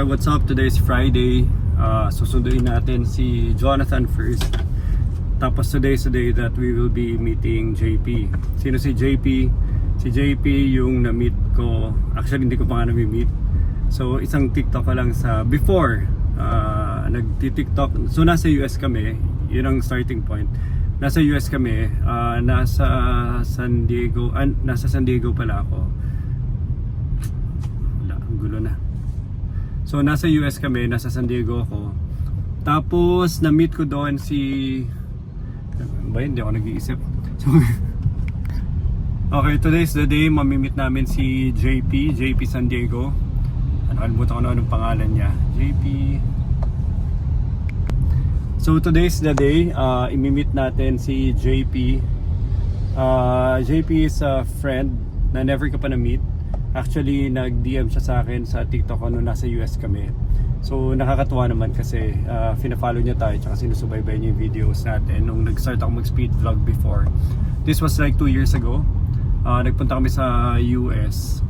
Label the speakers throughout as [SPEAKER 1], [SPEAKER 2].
[SPEAKER 1] Alright, what's up? Today is Friday. Susunduin natin si Jonathan first. Tapos today is the day that we will be meeting JP. Sino si JP? Si JP yung na-meet ko. Actually, hindi ko pa nga na-meet. So, isang TikTok ko lang sa before. Nagti-TikTok. So, nasa US kami. Yun ang starting point. Nasa US kami. Nasa San Diego. Nasa San Diego pala ako. Wala, ang gulo na. So, nasa US kami. Nasa San Diego ako. Tapos, na-meet ko doon si... ba yun? Hindi ako nag-iisip. So, okay, today's the day. Mamimit namin si JP San Diego. Nakalimutan ko na anong pangalan niya. JP. So, today's the day. Imimit natin si JP. JP is a friend na never ko pa na-meet. Actually, nag-DM siya sa akin sa TikTok ko nung nasa US kami. So, nakakatuwa naman kasi fina-follow niya tayo tsaka sinusubaybay niya yung videos natin nung nag-start ako mag-speed vlog before. This was like 2 years ago. Nagpunta kami sa US.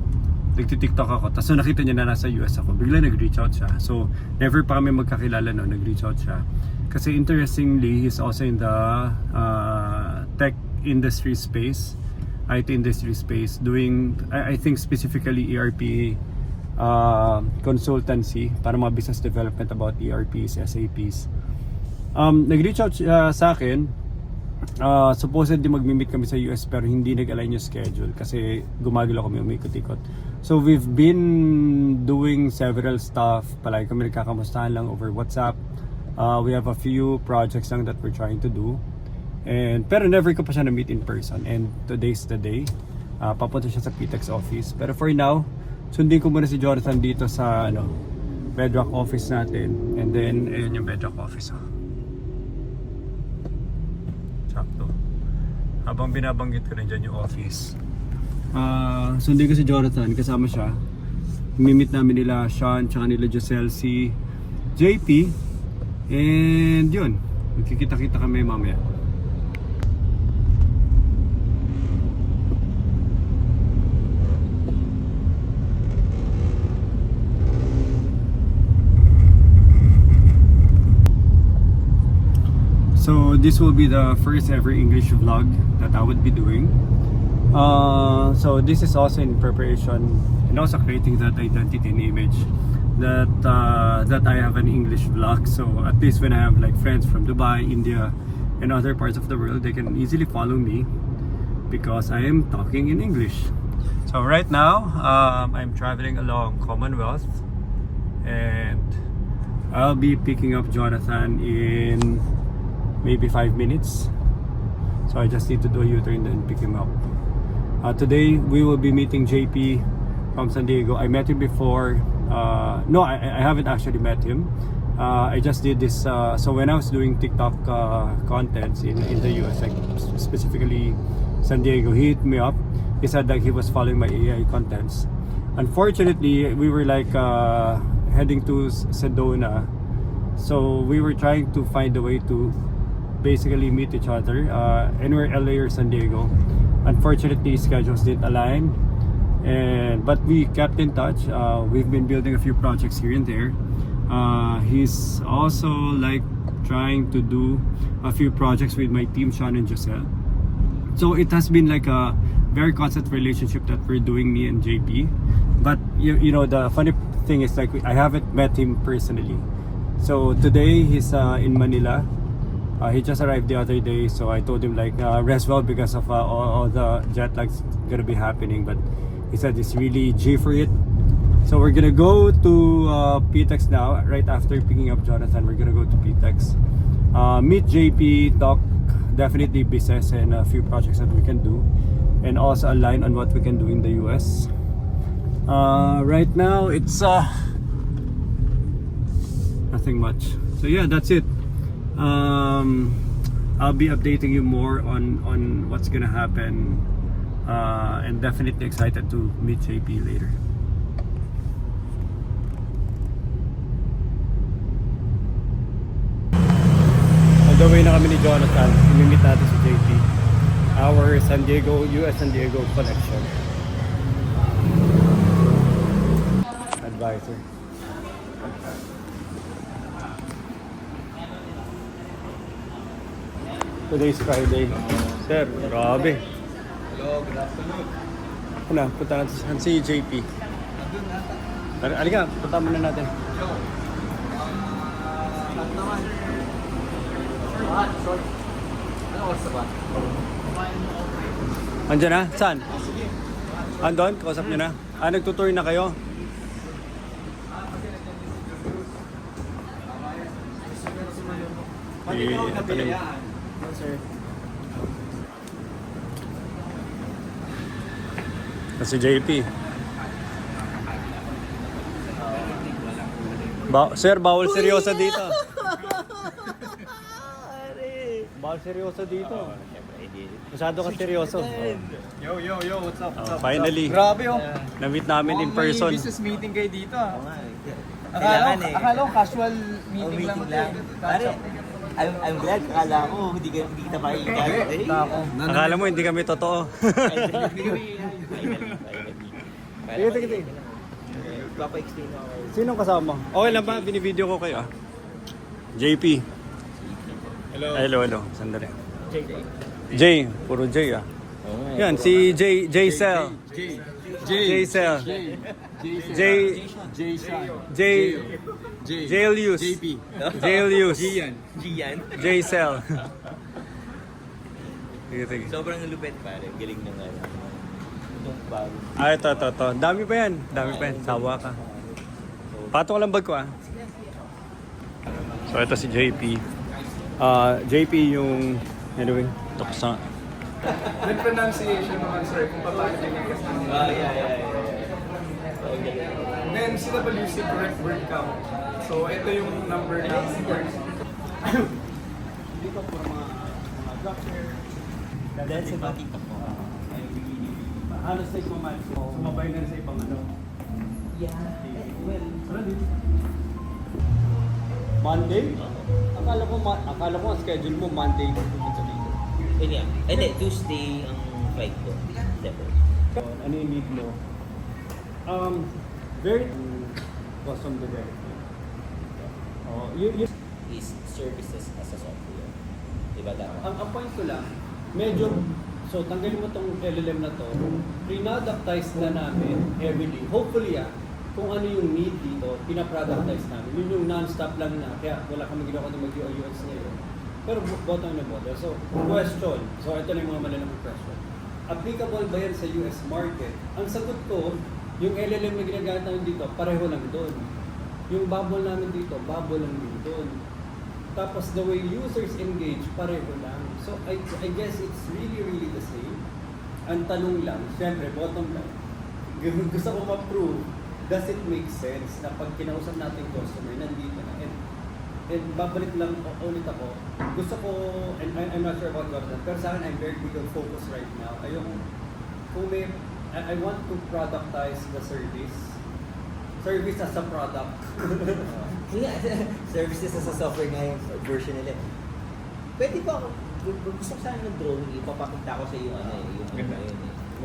[SPEAKER 1] Nagti-TikTok ako. Tapos nakita niya na nasa US ako. Bigla nag-reach out siya. So, never pa kami magkakilala no, nag-reach out siya. Kasi interestingly, he's also in the tech industry space. IT industry space. Doing, I think specifically ERP consultancy para mga business development about ERPs, SAPs. Nag-reach out sa akin. Supposedly magmi-meet kami sa US pero hindi nag-align yung schedule kasi gumagalaw kami, umikot-ikot. So we've been doing several stuff. Palagi kami nagkakamustahan lang over WhatsApp. We have a few projects lang that we're trying to do. Pero never ko pa siya na-meet in person. And today's the day. Papunta siya sa PTEX office. Pero for now, sundin ko muna si Jonathan dito sa Bedrock office natin. And then, ayun yung Bedrock office. Sakto. Habang binabanggit ko rin dyan yung office. Sundin ko si Jonathan, kasama siya. Mimit namin nila Sean, tsaka nila Giselle, si JP. And yun, magkikita-kita kami mamaya. So this will be the first ever English vlog that I would be doing. So this is also in preparation and also creating that identity and image that I have an English vlog. So at least when I have like friends from Dubai, India, and other parts of the world, they can easily follow me because I am talking in English. So right now, I'm traveling along Commonwealth, and I'll be picking up Jonathan in maybe 5 minutes. So I just need to do a U-turn and pick him up. Today we will be meeting JP from San Diego. I met him before. No, I haven't actually met him. I just did this. So when I was doing TikTok contents in the US, like specifically San Diego, he hit me up. He said that he was following my AI contents. Unfortunately, we were like heading to Sedona. So we were trying to find a way to basically meet each other anywhere LA or San Diego. Unfortunately, schedules didn't align, but we kept in touch. We've been building a few projects here and there. He's also like trying to do a few projects with my team, Sean and Giselle. So it has been like a very constant relationship that we're doing, me and JP. But you know, the funny thing is like I haven't met him personally. So today he's in Manila. He just arrived the other day, so I told him like rest well because of all the jet lag's gonna be happening. But he said he's really G for it. So we're gonna go to PTEX now. Right after picking up Jonathan, we're gonna go to PTEX, meet JP, talk definitely business and a few projects that we can do, and also align on what we can do in the US. Right now it's nothing much. So yeah, that's it. I'll be updating you more on what's gonna happen, and definitely excited to meet JP later. On the way na kami ni Jonathan, imimit natin si JP, our San Diego, US San Diego connection advisor. Today's Friday. Sir, grabe.
[SPEAKER 2] Hello, good afternoon.
[SPEAKER 1] Ano, punta natin si JP.
[SPEAKER 2] Nandun nata.
[SPEAKER 1] Halika, punta muna natin.
[SPEAKER 2] Yo. Lahat naman. Sorry. Ano oras na ba?
[SPEAKER 1] Andiyan na? Saan?
[SPEAKER 2] Sige.
[SPEAKER 1] Andon? Kausap niyo na? Nagtutour na kayo?
[SPEAKER 2] Pati ko nabili yan.
[SPEAKER 1] Sir. Si JP. Sir, bawal seryoso dito. Bawal seryoso dito. Masyado ka seryoso.
[SPEAKER 2] Yo, what's up?
[SPEAKER 1] Finally,
[SPEAKER 2] Grabe oh.
[SPEAKER 1] na-meet namin in
[SPEAKER 2] Mukhang
[SPEAKER 1] person.
[SPEAKER 2] May business meeting kayo dito ah.
[SPEAKER 3] Akala
[SPEAKER 2] Akala ko casual meeting lang.
[SPEAKER 3] Pare, I'm glad. Akala ko hindi kita makikita.
[SPEAKER 1] Akala mo hindi kami totoo. Sige.
[SPEAKER 3] Papa-explain ako kayo.
[SPEAKER 1] Sinong kasama? Okay lang ba? Binivideo ko kayo. JP. Hello. Sandali. J. Puro J ah. Yan, si J Cell. J Cell. J Jailius. Jailius.
[SPEAKER 3] Gian.
[SPEAKER 1] J Cell. Sige.
[SPEAKER 3] Sobrang lupit pare. Galing ng ano. Itong bago.
[SPEAKER 1] Ito. Dami pa yan. Sawa ka. Pato ko lang bag ko ah. So ito si JP. JP yung anyway, tuksa.
[SPEAKER 2] May pronunciation naman sir kung paano din kasi.
[SPEAKER 3] Yeah.
[SPEAKER 2] Then CWC correct word count. So ito yung number ng words.
[SPEAKER 1] Dito po mga doctor.
[SPEAKER 3] Dahil sa mga TikTok mo.
[SPEAKER 1] Halos sa ibang match mo, sumabay na rin sa ibang ano. Monday? Akala ko ang schedule mo Monday pupunta dito.
[SPEAKER 3] Hindi, Tuesday ang flight ko. December.
[SPEAKER 1] Ano yung need mo? Very custom development. You
[SPEAKER 3] Is services as a software. Diba dapat?
[SPEAKER 1] ang point ko lang, medyo, so tanggalin mo tong LLM na to, pre-productize na namin heavily. Hopefully kung ano yung need dito, pina-productize namin. Yun yung non-stop lang na, kaya wala kami ginawa kung mag-UI UX ngayon. Pero bottom na model. So, question. So, ito na yung mga malalamang question. Applicable ba yan sa US market? Ang sagot ko, yung LLM na ginagamit namin dito, pareho lang doon. Yung bubble namin dito, bubble lang din doon. Tapos the way users engage, pareho lang. So, I guess it's really the same. Ang tanong lang, syempre, bottom line, gusto ko ma-prove, does it make sense na pag kinausap natin customer, nandito na. And babalik lang ulit ako. Gusto ko, and I'm not sure about Gordon, pero sa akin, I'm very big on focus right now. I want to productize the service. Service as a product.
[SPEAKER 3] Services as a software nga yung version nila. Pwede ba ako, gusto ko sana ng drawing, ipapakita ko sa iyo ano eh, yung ano yun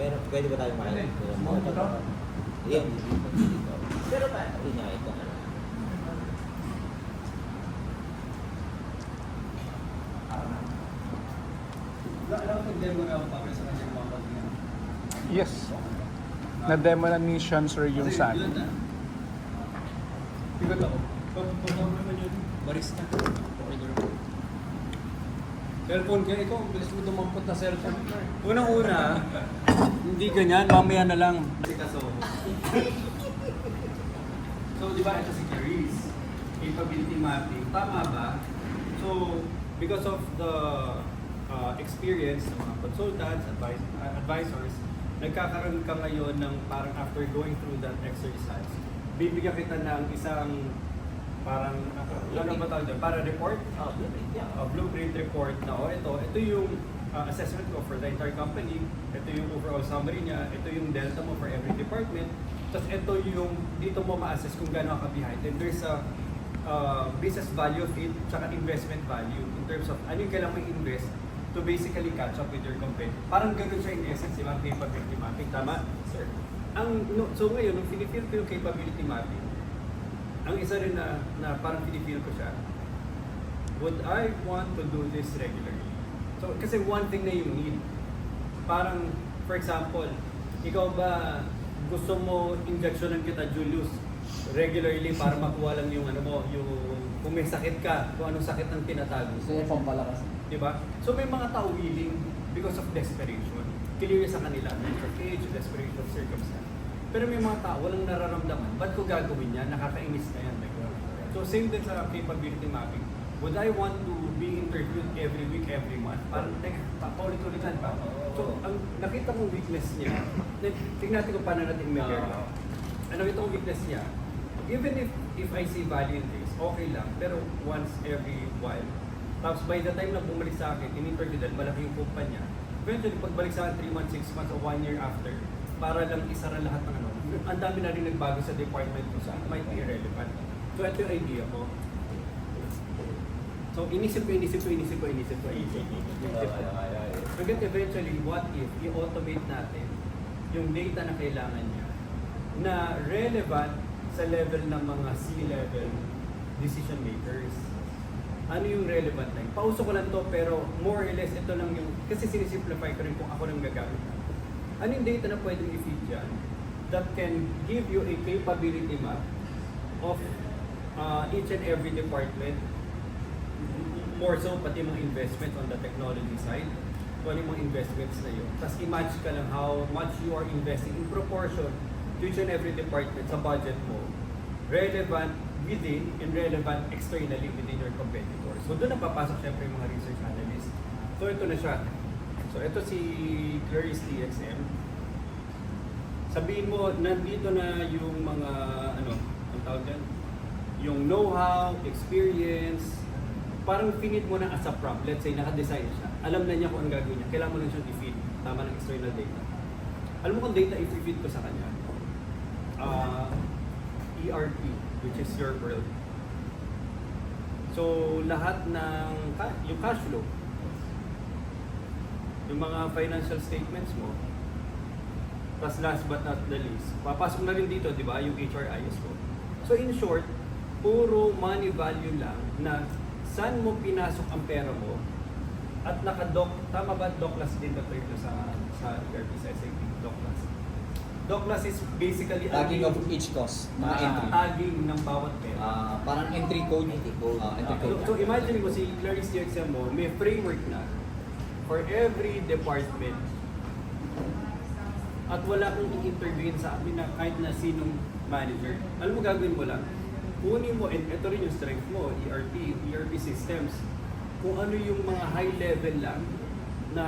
[SPEAKER 3] eh. Pwede ba tayo makikita? Yan, dito. Pero pa, ito ano.
[SPEAKER 4] Yes. Na-demo na ni Sean Sir yung sa akin.
[SPEAKER 1] Bigot ako. Pag-perform naman yun, barista. Order mo. Cellphone kaya ikaw, bilis mo dumampot na cellphone. Unang-una, hindi ganyan, mamaya na lang. So, di ba ito si Clarice? Capability mapping. Tama ba? So, because of the experience ng mga consultants, advisors, nagkakaroon ka ngayon ng parang after going through that exercise, bibigyan kita ng isang parang, ano ba tawag doon? Para report?
[SPEAKER 3] Blueprint, yeah.
[SPEAKER 1] Blueprint report na, ito yung assessment ko for the entire company, ito yung overall summary niya, ito yung delta mo for every department, tapos ito yung, dito mo ma-assess kung gano'n ka behind. And there's a business value of it, tsaka investment value in terms of ano yung kailangan mo invest to basically catch up with your company. Parang gano'n siya in essence, di ba? Capability mapping. Tama, sir? So ngayon, nung pinipil ko yung capability mapping, ang isa rin na parang pinipil ko siya, would I want to do this regularly? So, kasi one thing na you need. Parang, for example, ikaw ba gusto mo injectionan kita, Julius, regularly para makuha lang yung ano mo, yung kung may sakit ka, kung anong sakit ang tinatago.
[SPEAKER 5] Gusto niya pampalakas.
[SPEAKER 1] Diba? So may mga tao willing because of desperation. Clear sa kanila, mental age, desperation, circumstance. Pero may mga tao walang nararamdaman. Ba't ko gagawin yan? Nakakainis na yan. So same din sa capability mapping. Would I want to be interviewed every week, every month? Parang, paulit-ulitan pa. So, ang nakita kong weakness niya, tingnan natin kung paano natin i-measure. Ang nakita kong weakness niya, even if I see value in this, okay lang. Pero once every while, tapos by the time na bumalik sa akin, in-interview dahil malaki yung kumpanya, eventually pagbalik sa akin 3 months, 6 months, o 1 year after, para lang isara lahat ng ano, ang dami na rin nagbago sa department ko saan might be irrelevant. So ito yung idea ko. So inisip ko. Hanggang eventually, what if i-automate natin yung data na kailangan niya na relevant sa level ng mga C-level decision makers. Ano yung relevant na yun? Pauso ko lang to pero more or less ito lang yung, kasi sinisimplify ko rin kung ako lang gagamit. Ano yung data na pwedeng i-feed dyan that can give you a capability map of each and every department, more so pati mga investment on the technology side, kung ano yung mga investments na yun. Tapos i-match ka lang how much you are investing in proportion to each and every department sa budget mo, relevant within and relevant externally within your competitors. So doon na papasok syempre yung mga research analysts. So ito na siya. So ito si Clarice TXM. Sabihin mo, nandito na yung mga, ano, ang tawag dyan? Yung know-how, experience, parang pinit mo na as a prompt. Let's say, naka-design siya. Alam na niya kung anong gagawin niya. Kailangan mo lang siyang i-feed. Tama ng external data. Alam mo kung data i-feed ko sa kanya? ERP, which is your world. So, lahat ng, yung cash flow, yung mga financial statements mo, plus last but not the least, papasok na rin dito, di ba, yung HRIS ko. So, in short, puro money value lang na saan mo pinasok ang pera mo at naka-doc, tama ba DOCLAS din na term sa ERP sa SAP, DOCLAS. DOCLAS is basically
[SPEAKER 5] Tagging of each cost, mga entry.
[SPEAKER 1] tagging ng bawat pera.
[SPEAKER 5] Parang entry code. Entry code.
[SPEAKER 1] So imagine mo si Clarice TXM mo, may framework na for every department at wala kang i-intervene sa amin na kahit na sinong manager. Alam mo gagawin mo lang, kunin mo, and ito rin yung strength mo, ERP systems, kung ano yung mga high level lang na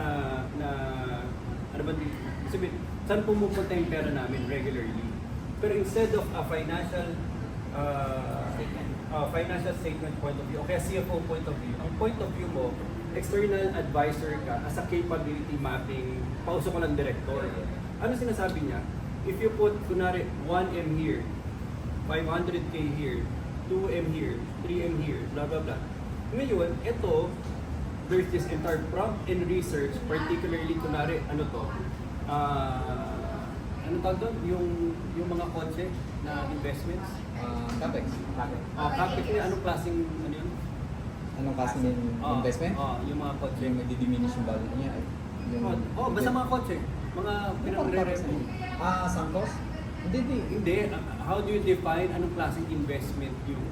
[SPEAKER 1] ano ba din, sabihin, saan pumupunta yung pera namin regularly. Pero instead of a financial statement point of view, o kaya CFO point of view, ang point of view mo, external advisor ka as a capability mapping, pauso ko lang director. Ano sinasabi niya? If you put, kunwari, 1M here, 500K here, 2M here, 3M here, blah blah blah. Ngayon, ito, there's this entire prompt and research, particularly kunwari, ano to, ano tawag doon? Yung mga kotse na investments?
[SPEAKER 5] Capex.
[SPEAKER 1] Capex niya, anong klaseng, ano yun?
[SPEAKER 5] Anong kasi ng investment?
[SPEAKER 1] Yung mga kotse.
[SPEAKER 5] Yung nadi-diminish yung value niya.
[SPEAKER 1] Basta mga kotse. Mga pinag-re-revenue.
[SPEAKER 5] Sangkos?
[SPEAKER 1] Hindi. How do you define anong klaseng investment yung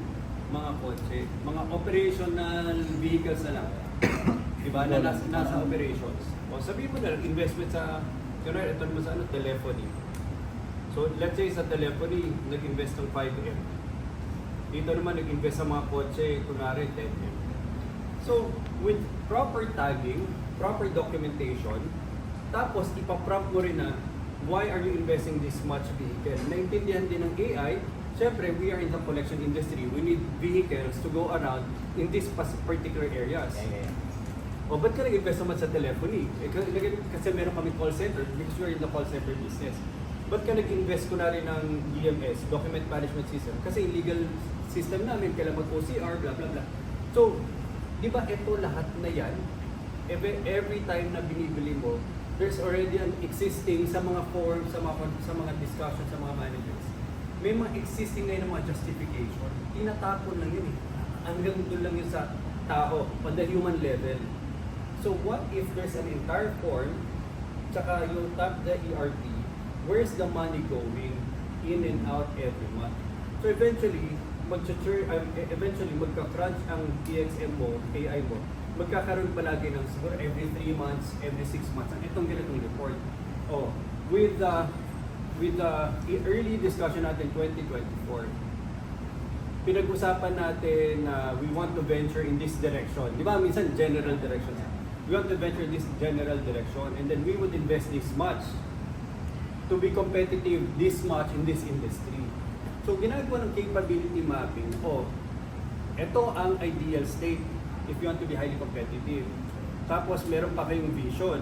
[SPEAKER 1] mga kotse? Mga operational vehicles na lang. Diba? Na nasa operations. O sabihin mo na lang, investment sa, kunwari, ito naman sa telephony. So let's say sa telephony, nag-invest ng 5M. Dito naman nag-invest sa mga kotse, kunwari 10M. So with proper tagging, proper documentation, tapos ipaprompt mo rin na why are you investing this much vehicle? Naintindihan din ng AI, syempre we are in the collection industry, we need vehicles to go around in these particular areas. O ba't ka nag-invest naman sa telephony? Kasi meron kami call center because we are in the call center business. Ba't ka nag-invest ko na rin ng DMS, Document Management System? Kasi legal system namin, kailangan mag-OCR, blah blah blah. So, di ba ito lahat na yan, every time na binibili mo, there's already an existing sa mga forms, sa mga discussions, sa mga managers. May mga existing na yun mga justification. Tinatapon lang yun eh. Hanggang doon lang yun sa tao, on the human level. So what if there's an entire form, tsaka yung tap the ERP, where's the money going in and out every month? So eventually, eventually magka-crunch ang PXM mo, AI mo, magkakaroon palagi ng siguro every 3 months, every 6 months, ang itong ganitong report. Oh, with the early discussion natin 2024, pinag-usapan natin na we want to venture in this direction. Di ba, minsan general direction. We want to venture in this general direction and then we would invest this much to be competitive this much in this industry. So ginagawa ng capability mapping, ito ang ideal state if you want to be highly competitive. Tapos meron pa kayong vision.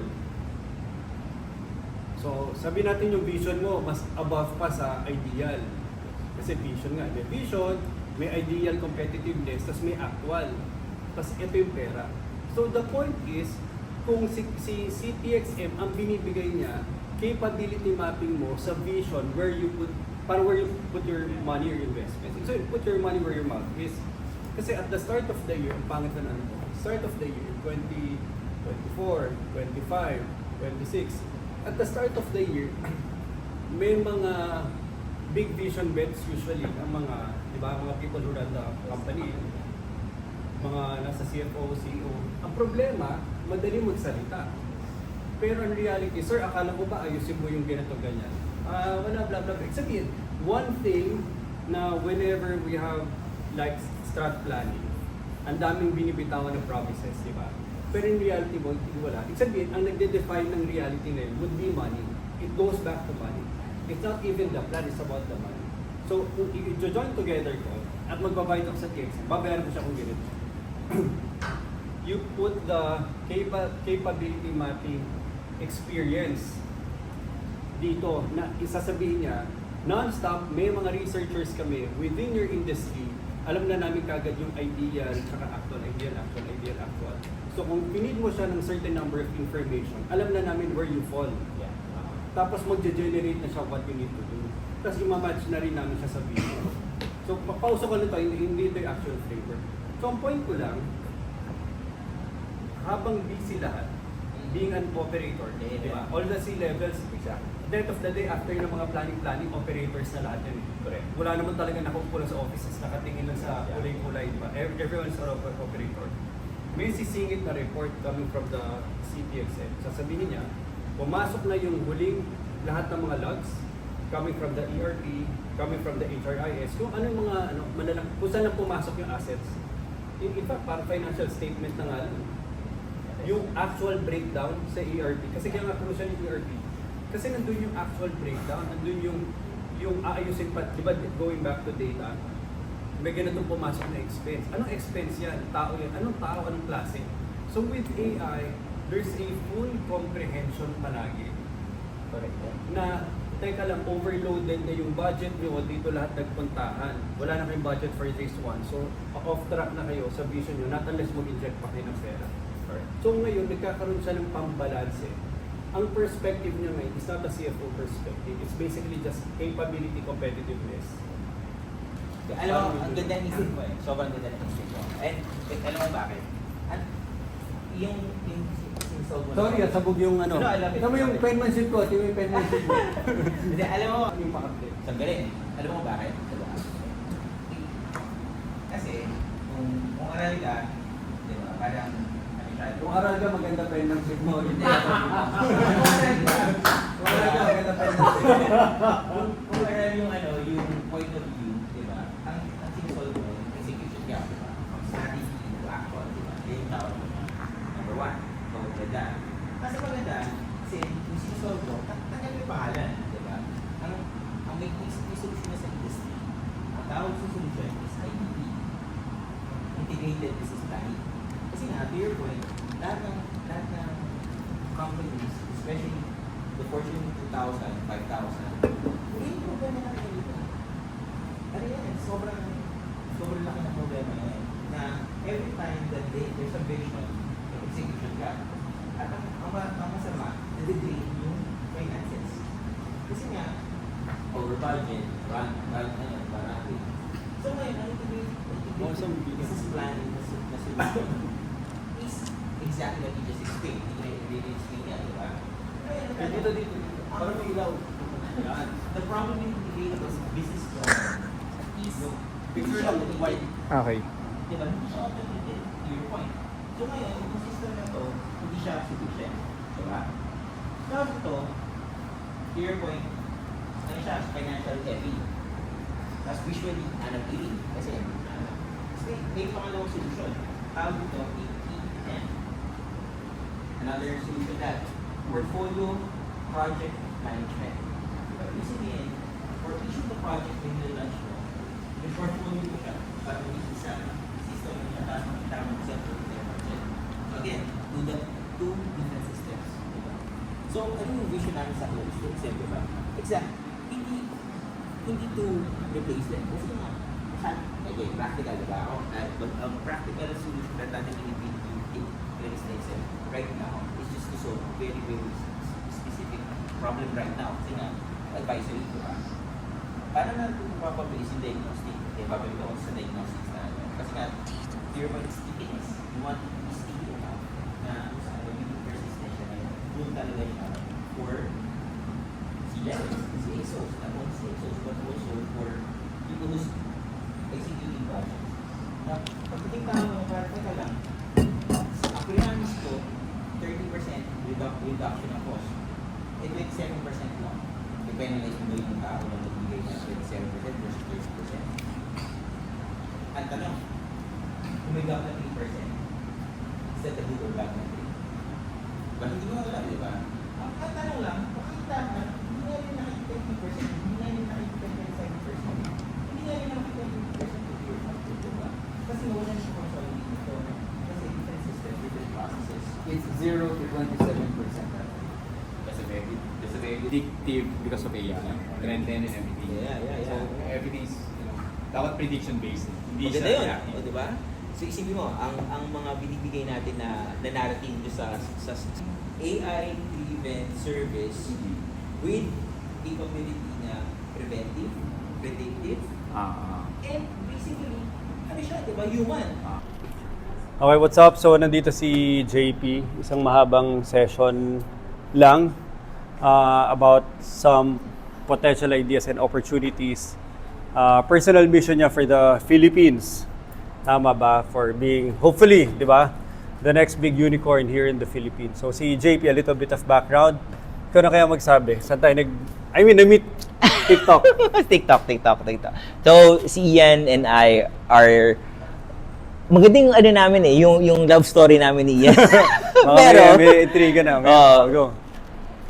[SPEAKER 1] So sabi natin yung vision mo mas above pa sa ideal. Kasi vision nga, may vision, may ideal competitiveness, tapos may actual. Tapos ito yung pera. So the point is, kung si CTXM ang binibigay niya, capability mapping mo sa vision where you put your money or investments. So put your money where your mouth is. Kasi at the start of the year, ang pangit na start of the year, 2024, 25, 26, at the start of the year, may mga big vision bets usually ang mga, di ba, mga people who run the company, mga nasa CFO, CEO. Ang problema, madali magsalita. Pero in reality, sir, akala ko ba ayusin mo yung ganito ganyan? Wala, blah, blah, blah. Sabihin, one thing na whenever we have like strat planning, ang daming binibitawan ng promises, di ba? Pero in reality, wala. Ibig sabihin, ang nagde-define ng reality na yun would be money. It goes back to money. It's not even the plan, it's about the money. So, kung i-join together ko, at magbabayad ako sa TX, babayaran ko siya kung ganito. You put the capability mapping experience dito na isasabihin niya, non-stop, may mga researchers kami within your industry, alam na namin kagad yung ideal, tsaka actual, ideal, actual. So kung pinid mo siya ng certain number of information, alam na namin where you fall. Tapos mag-generate na siya what you need to do. Tapos imamatch na rin namin siya sa video. So pauso ko nito, hindi ito yung actual framework. So ang point ko lang, habang busy lahat, being an operator, di ba? All the C-levels, at the end of the day, after ng mga planning, operators na lahat yan. Correct. Wala naman talaga nakaupo lang sa offices, nakatingin lang sa kulay-kulay, di ba? Everyone is an operator. May sisingit na report coming from the CTXM. Sasabihin niya, pumasok na yung huling lahat ng mga logs, coming from the ERP, coming from the HRIS, kung ano yung mga, kung saan na pumasok yung assets. In fact, para financial statement na nga lang. Yung actual breakdown sa ERP. Kasi kaya nga crucial yung ERP. Kasi nandun yung actual breakdown, nandun yung aayusin pa, di ba, going back to data, may ganitong pumasok na expense. Anong expense yan? Tao yan. Anong tao? Anong klase? So with AI, there's a full comprehension palagi. Correct. Na, teka lang, overloaded na yung budget nyo, dito lahat nagpuntahan. Wala na kayong budget for this one. So, off track na kayo sa vision nyo, not unless mag-inject pa kayo ng pera. So ngayon, nagkakaroon siya ng pambalanse. Ang perspective niya ngayon is not a CFO perspective. It's basically just capability, competitiveness.
[SPEAKER 3] Alam mo, ang ganda ng isip mo eh. Sobrang ganda ng isip mo. And alam mo bakit? Yung solve mo.
[SPEAKER 1] Sorry, sabog yung ano.
[SPEAKER 3] Alam
[SPEAKER 1] mo yung penmanship ko, yung penmanship mo.
[SPEAKER 3] Hindi, alam mo,
[SPEAKER 1] Yung pakapit.
[SPEAKER 3] sandali. Alam mo bakit? Kasi, kung aral ka, di ba, parang
[SPEAKER 1] Kung aral ka, maganda penmanship mo.
[SPEAKER 3] Hindi.
[SPEAKER 1] Kung aral ka, maganda penmanship mo.
[SPEAKER 3] Kung aral yung yung point of view, di ba? Ang sinusolve mo, execution ka, di ba? Ang strategy, actual, di ba? Yan yung tawag mo. Number one, maganda. Kasi maganda, kasi yung sinusolve mo, tagal yung pangalan, di ba? Ang may solution na sa industry, ang tawag sa solution is IDP. Integrated Business Planning. Kasi nga, to your point, lahat ng companies, especially the Fortune 2,000, 5,000, yung problema na kayo dito. Ano yan? Sobrang laki na problema yan. Na every time that there's a vision, execution ka. At ang masama, nadidrain yung finances. Kasi nga, over budget, run natin. So ngayon, ang integrated business planning na solution is exactly what you just explained. Hindi rin explain yan, di ba?
[SPEAKER 1] Dito. Parang may ilaw.
[SPEAKER 3] Yan. The problem in debate is business problem is
[SPEAKER 1] Picture lang, white.
[SPEAKER 4] Okay.
[SPEAKER 3] di ba? Hindi siya automated to your point. So ngayon, yung system na to, hindi siya sufficient. Di ba? Tapos ito, to your point, ano siya, financial heavy. Tapos visually, unappealing. Kasi may pangalawang solution. Tawag ito, PPM. Another solution that, portfolio project management. But basically, for each of the project na nilaunch mo, yung portfolio mo siya, para may isa, system mo siya, tapos makita mo sa budget. Again, two different systems. Diba? So, ano yung vision namin sa close to exam, diba? Exam, hindi to replace them. Kasi nga, again, practical, diba? Ang practical solution that natin replace exam right now is just to solve very, very specific problem right now. Kasi nga, advisory, diba? Paano natin mapapabilis yung diagnostic? Papabilis ako sa diagnostics na ano. Kasi nga, your point is stickiness. You want to be sticky enough na magiging persistent siya na doon talaga siya for C-levels, CXOs, not only CXOs, but also for people who's executing projects. Na, pagdating tayo mo, teka lang, ang pre-analysis ko, 30% reduction ng cost. 27% lang. Depende mo yung tao na nagbigay na 27% versus 30%. Ang tanong, kung may gap na 3%, is that a good or bad metric? But hindi mo alam, di ba? Ang tanong lang, makita ka, hindi nga rin nakikita yung 3%, hindi nga rin nakikita yung 27%, hindi nga rin nakikita yung 50% of your output, di ba? Kasi wala siya consolidate ito. Kasi different systems, different processes.
[SPEAKER 5] It's 0 to 27%. That's a very predictive because of AI, trend and everything.
[SPEAKER 3] Yeah.
[SPEAKER 5] So everything is, dapat prediction based. Hindi
[SPEAKER 3] Maganda
[SPEAKER 5] siya
[SPEAKER 3] yun,
[SPEAKER 5] reactive.
[SPEAKER 3] o diba? So isipin mo, ang mga binibigay natin na narrative nyo sa AI-driven service with capability na preventive, predictive, and basically, ano siya, diba? Human.
[SPEAKER 1] Okay, what's up? So, nandito si JP. Isang mahabang session lang about some potential ideas and opportunities. Personal mission niya for the Philippines. Tama ba? For being, hopefully, di ba? The next big unicorn here in the Philippines. So, si JP, a little bit of background. Ikaw na kaya magsabi. Saan tayo na-meet? TikTok.
[SPEAKER 6] TikTok. So, si Ian and I are magandang ano namin yung love story namin ni Ian. Pero
[SPEAKER 1] may intriga na. Go.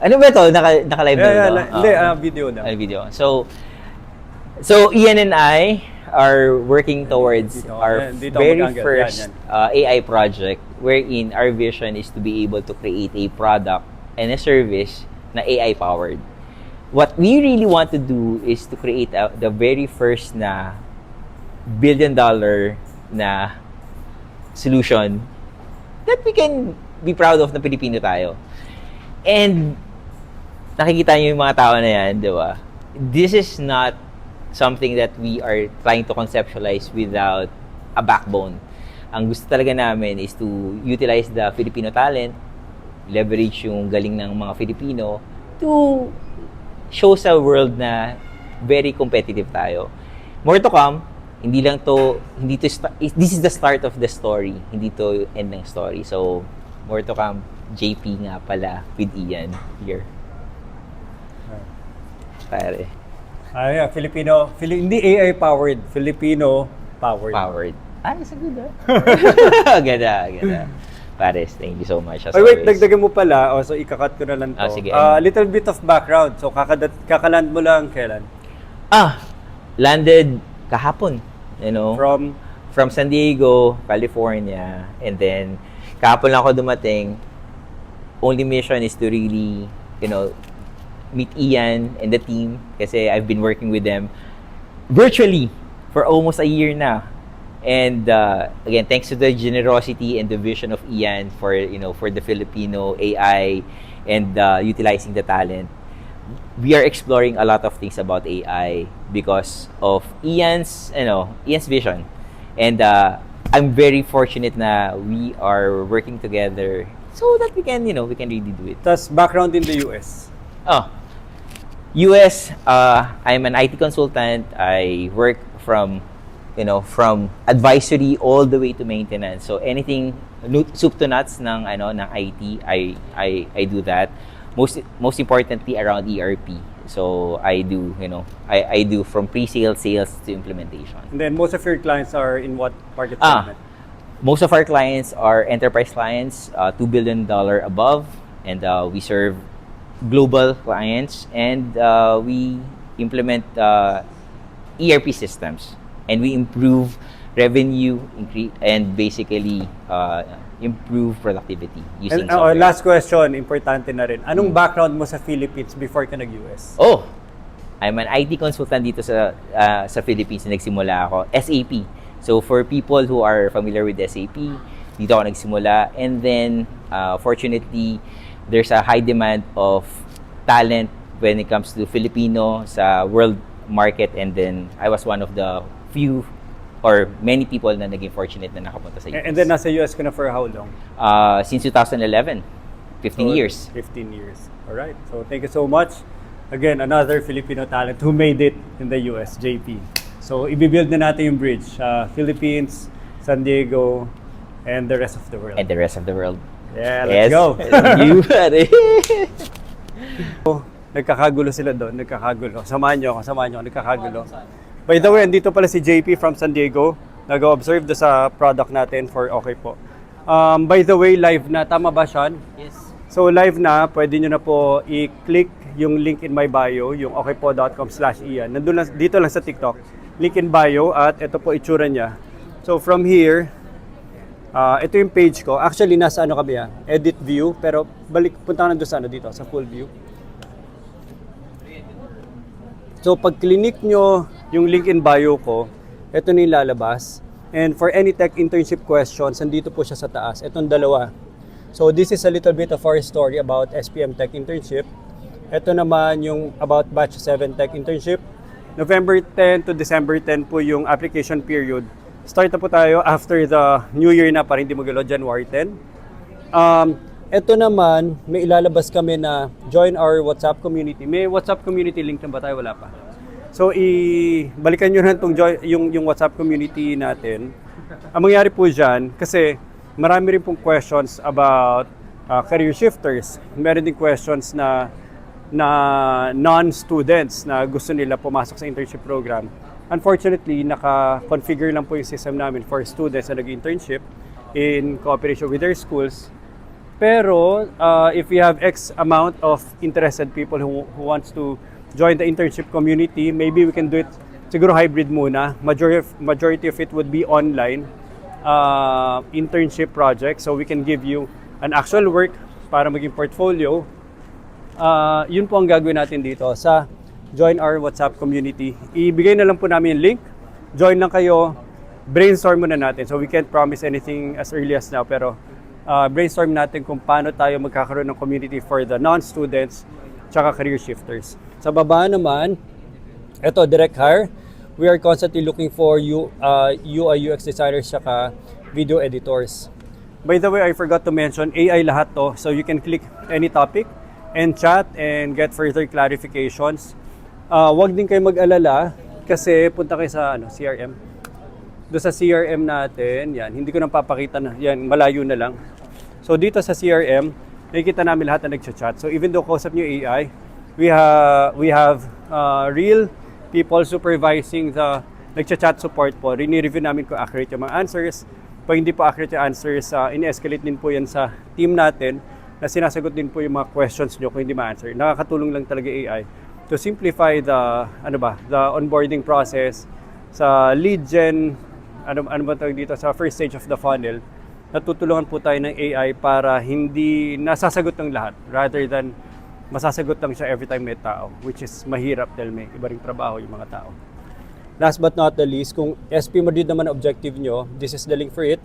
[SPEAKER 6] Ano ba ito? Naka-live
[SPEAKER 1] Hindi, video na.
[SPEAKER 6] Video. So Ian and I are working towards our very first AI project wherein our vision is to be able to create a product and a service na AI powered. What we really want to do is to create the very first na $1 billion na solution that we can be proud of na Pilipino tayo. And nakikita niyo yung mga tao na yan, di ba? This is not something that we are trying to conceptualize without a backbone. Ang gusto talaga namin is to utilize the Filipino talent, leverage yung galing ng mga Filipino to show sa world na very competitive tayo. More to come. This is the start of the story, hindi to end ng story. So, more to come. JP nga pala with Ian here. Pare.
[SPEAKER 1] Filipino, hindi AI powered, Filipino powered.
[SPEAKER 6] It's a good Ganda. Pares, thank you so much.
[SPEAKER 1] Wait, dagdagan mo pala. So, ikakat ko na lang to.
[SPEAKER 6] Sige.
[SPEAKER 1] Little bit of background. So, kakaland mo lang kailan?
[SPEAKER 6] Landed kahapon, from San Diego, California, and then kahapon lang ako dumating. Only mission is to really, meet Ian and the team kasi I've been working with them virtually for almost a year na. And again, thanks to the generosity and the vision of Ian for the Filipino AI and utilizing the talent. We are exploring a lot of things about AI because of Ian's vision. And I'm very fortunate na we are working together so that we can, we can really do it.
[SPEAKER 1] Tas background in the US.
[SPEAKER 6] Oh, US, I'm an IT consultant. I work from advisory all the way to maintenance. So anything soup to nuts ng IT, I do that. Most importantly around ERP. So I do, I do from pre-sales, sales to implementation.
[SPEAKER 1] And then most of your clients are in what market segment?
[SPEAKER 6] Most of our clients are enterprise clients, $2 billion above, and we serve global clients, and we implement ERP systems, and we improve revenue, and basically improve productivity using
[SPEAKER 1] And
[SPEAKER 6] software.
[SPEAKER 1] last question, importante na rin. Anong background mo sa Philippines before ka nag-US?
[SPEAKER 6] Oh, I'm an IT consultant dito sa Philippines. Nagsimula ako SAP. So for people who are familiar with SAP, dito ako nagsimula, and then fortunately there's a high demand of talent when it comes to Filipino sa world market, and then I was one of the few or many people na naging fortunate na nakapunta sa US.
[SPEAKER 1] And then nasa US ka na for how long?
[SPEAKER 6] Since 2011, 15 years.
[SPEAKER 1] 15 years. All right. So thank you so much. Again, another Filipino talent who made it in the US, JP. So ibibuild na natin yung bridge. Philippines, San Diego, and the rest of the world.
[SPEAKER 6] And the rest of the world.
[SPEAKER 1] Yeah, let's go.
[SPEAKER 6] You buddy.
[SPEAKER 1] Nagkakagulo sila doon, nagkakagulo. Samahan nyo ako, nagkakagulo. By the way, andito pala si JP from San Diego. Nag-observe do sa product natin for Okay Po. By the way, live na. Tama ba, Sean?
[SPEAKER 3] Yes.
[SPEAKER 1] So live na, pwede nyo na po i-click yung link in my bio, yung okaypo.com/ian. Nandun lang, dito lang sa TikTok. Link in bio, at ito po itsura niya. So from here, ito yung page ko. Actually, nasa kami edit view, pero punta ka na doon sa dito, sa full view. So pag clinic nyo yung link in bio ko, ito na yung lalabas. And for any tech internship questions, nandito po siya sa taas. Itong dalawa. So this is a little bit of our story about SPM Tech Internship. Ito naman yung about Batch 7 Tech Internship. November 10 to December 10 po yung application period. Start na po tayo after the New Year na para hindi magalo, January 10. Ito naman, may ilalabas kami na join our WhatsApp community. May WhatsApp community link na ba tayo? Wala pa. So, balikan nyo na yung WhatsApp community natin. Ang mangyari po dyan, kasi marami rin pong questions about career shifters. Meron din questions na non-students na gusto nila pumasok sa internship program. Unfortunately, naka-configure lang po yung system namin for students na nag-internship in cooperation with their schools. Pero if we have X amount of interested people who wants to join the internship community, maybe we can do it siguro hybrid muna. Majority of it would be online internship project, so we can give you an actual work para maging portfolio. Yun po ang gagawin natin dito sa join our WhatsApp community. Ibigay na lang po namin yung link. Join lang kayo. Brainstorm muna natin. So we can't promise anything as early as now, pero brainstorm natin kung paano tayo magkakaroon ng community for the non-students tsaka career shifters. Sa baba naman, ito, direct hire. We are constantly looking for UI UX designers tsaka video editors. By the way, I forgot to mention, AI lahat to. So you can click any topic and chat and get further clarifications. Wag din kayo mag-alala kasi punta kayo sa CRM. Doon sa CRM natin, yan, hindi ko nang papakita na, yan, malayo na lang. So dito sa CRM, nakikita namin lahat na nag-chat. So even though kausap nyo AI, we have real people supervising the nag-chat support po. Rini-review namin kung accurate yung mga answers. Pag hindi po accurate yung answers, in-escalate din po yan sa team natin na sinasagot din po yung mga questions nyo kung hindi ma-answer. Nakakatulong lang talaga AI to simplify the onboarding process sa lead gen, ano ba tawag dito, sa first stage of the funnel. Natutulungan po tayo ng AI para hindi nasasagot ng lahat rather than masasagot lang siya every time may tao, which is mahirap dahil may iba ring trabaho yung mga tao. Last but not the least, kung SP Madrid naman ang objective nyo, this is the link for it.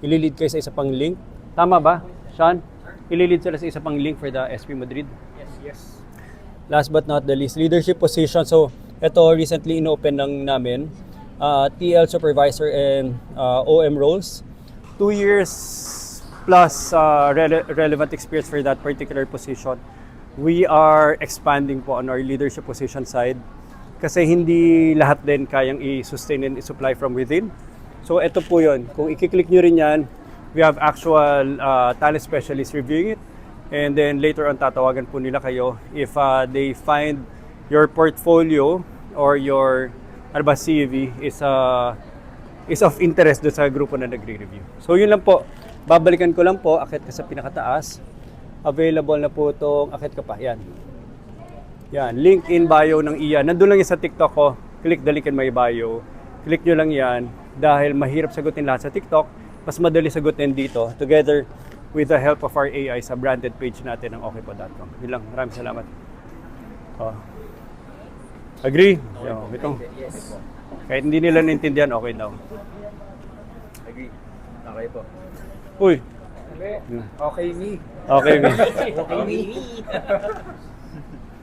[SPEAKER 1] Ililid kayo sa isa pang link. Tama ba, Sean? Ililid sila sa isa pang link for the SP Madrid?
[SPEAKER 2] Yes.
[SPEAKER 1] Last but not the least, leadership position. So, ito recently inopen lang namin. TL supervisor and OM roles. 2 years plus relevant experience for that particular position. We are expanding po on our leadership position side kasi hindi lahat din kayang i-sustain and i-supply from within. So ito po yun. Kung i-click nyo rin yan, we have actual talent specialists reviewing it. And then later on, tatawagan po nila kayo if they find your portfolio or your CV is of interest doon sa grupo na nagre-review. So yun lang po. Babalikan ko lang po, akit ka sa pinakataas. Available na po itong, akit ka pa, yan. Yan, link in bio ng Ian. Nandun lang yan sa TikTok ko. Click the link in my bio. Click nyo lang yan. Dahil mahirap sagutin lahat sa TikTok, mas madali sagutin dito. Together with the help of our AI sa branded page natin ng okpo.com. Yun lang, maraming salamat. Agree? Ito.
[SPEAKER 5] Yes.
[SPEAKER 1] Kahit hindi nila naintindihan, okay daw.
[SPEAKER 5] Agree. Okay po.
[SPEAKER 1] Uy!
[SPEAKER 4] Okay, me.
[SPEAKER 1] Okay, me.
[SPEAKER 3] Okay,